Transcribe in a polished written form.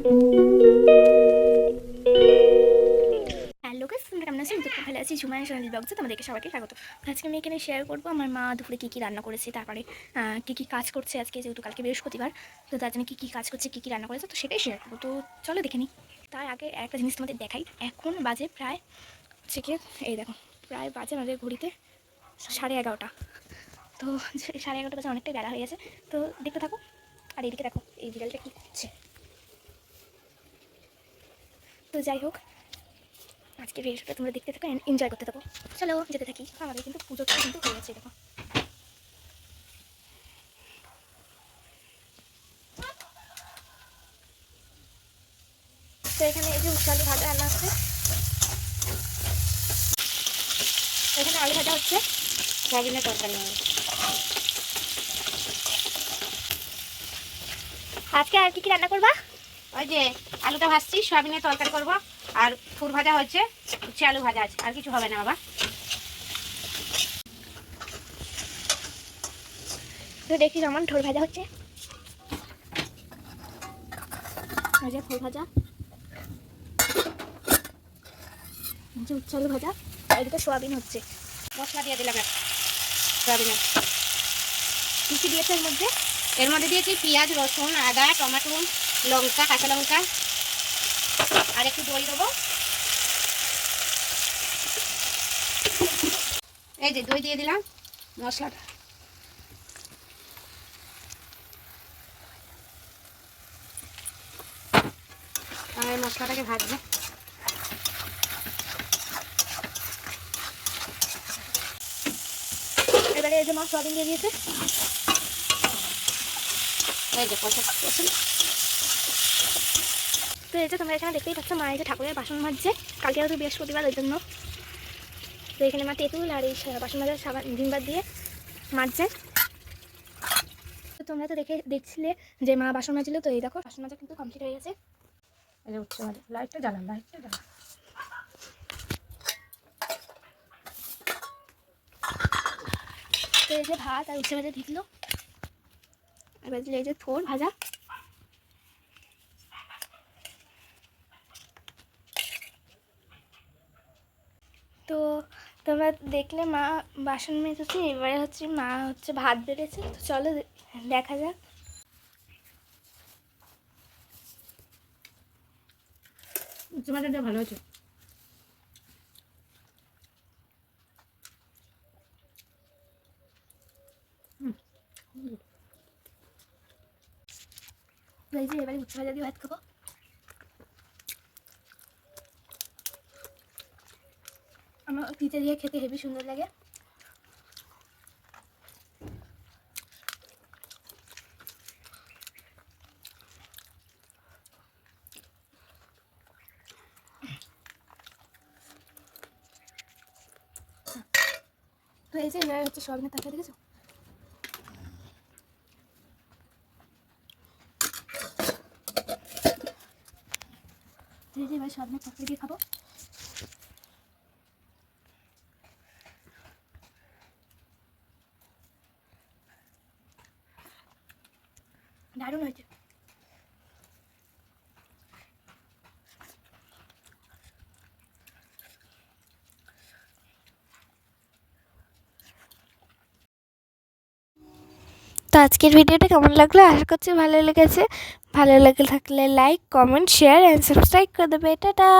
Hello guys, তোমরা কেমন আছো? আমি ভালো আছি। ঝুমায় সোনালি ব্লগসে তোমাদেরকে সবাইকে স্বাগত। আজকে আমি এখানে শেয়ার করবো আমার মা দুপুরে কী কী রান্না করেছে, তারপরে কী কী কাজ করছে। আজকে যেহেতু কালকে বৃহস্পতিবার, তো তার জন্য কী কী কাজ করছে, কী কী রান্না করেছে, তো সেটাই শেয়ার করবো। তো চলো দেখে নিই। তার আগে একটা জিনিস তোমাদের দেখাই। এখন বাজে প্রায় হচ্ছে কি, এই দেখো, প্রায় বাজে আমাদের ঘড়িতে 11:30। তো 11:30 বাজে, অনেকটাই বেলা হয়ে গেছে। তো দেখতে থাকো। আর এইদিকে দেখো এই বিড়ালটা কী করছে। তো যাই হোক, আজকে ভিডিওটা তোমরা দেখতে থাকো, এনজয় করতে থাকো। চলো যেতে থাকি। আমাদের কিন্তু পুজোটা কিন্তু হয়ে গেছে, দেখো। তো এখানে এই যে উচ্চালু ভাজা রান্না হচ্ছে, এখানে আলু ভাজা হচ্ছে, সয়াবিনের তরকারি হবে আজকে। আর কি কি রান্না করবা? ওই যে আলুটা ভাজছি, সয়াবিনের তরকারি করব, আর ফুল ভাজা হচ্ছে, উচ্ছে আলু ভাজা আছে, আর কিছু হবে না বাবা। তো দেখি যেমন ঢোল ভাজা হচ্ছে, এই যে ফুল ভাজা, এই যে উচ্চালু ভাজা, আর এদিকে সোয়াবিন হচ্ছে। মশলা দিয়ে দিলাম সয়াবিনের। কী কী দিয়েছে এর মধ্যে? এর মধ্যে দিয়েছি পেঁয়াজ, রসুন, আদা, টমেটো, লঙ্কা, কাঁচা লঙ্কা, আর একটু দই দেবো। এই যে দই দিয়ে দিলাম মশলাটা। আর মশলাটাকে ভাজবে। এবারে এই যে মা সোয়াবিন দিয়ে দিয়েছে। এই যে কষা। তো এই যে তোমরা এখানে দেখতেই পাচ্ছ, মা এই যে ঠাকুরের বাসন মাজছে। কালকে হয়তো বৃহস্পতিবার, ওই জন্য। তো এখানে মা তেঁতুল আর এই বাসন মাজার সাবান ভিমবার দিয়ে মাজছে। তো তোমরা তো দেখছিলে যে মা বাসন মাজছিল। তো এই দেখো বাসন মাজা কিন্তু কমপ্লিট হয়ে গেছে। এই যে উচ্ছে ভাজা, লাইটটা জ্বালাম। তো এই যে ভাত আর উচ্ছে ভাজা দিল। এবার এই যে থোর ভাজা। তো তোমরা দেখলে মা বাসন মেজেছে, এবারে হচ্ছে মা হচ্ছে ভাত বেড়েছে। তো চলো দেখা যাক। উচ্ছে ভাজাটা ভালো হয়েছে। এই যে এবারে উচ্ছে ভাজা দিয়ে ভাত খাবো। আমার পিঠে দিয়ে খেতে হেবি সুন্দর লাগে। তো এই যে এবার হচ্ছে সয়াবিনের তরকারি, দেখেছো? এই যে এবার সয়াবিনের তরকারি দিয়ে খাবো। দারুণ হয়েছে। তো আজকের ভিডিওটা কেমন লাগলো? আশা করছি ভালো লেগেছে। ভালো লেগে থাকলে like, comment, share and subscribe করে দেবে। টাটা।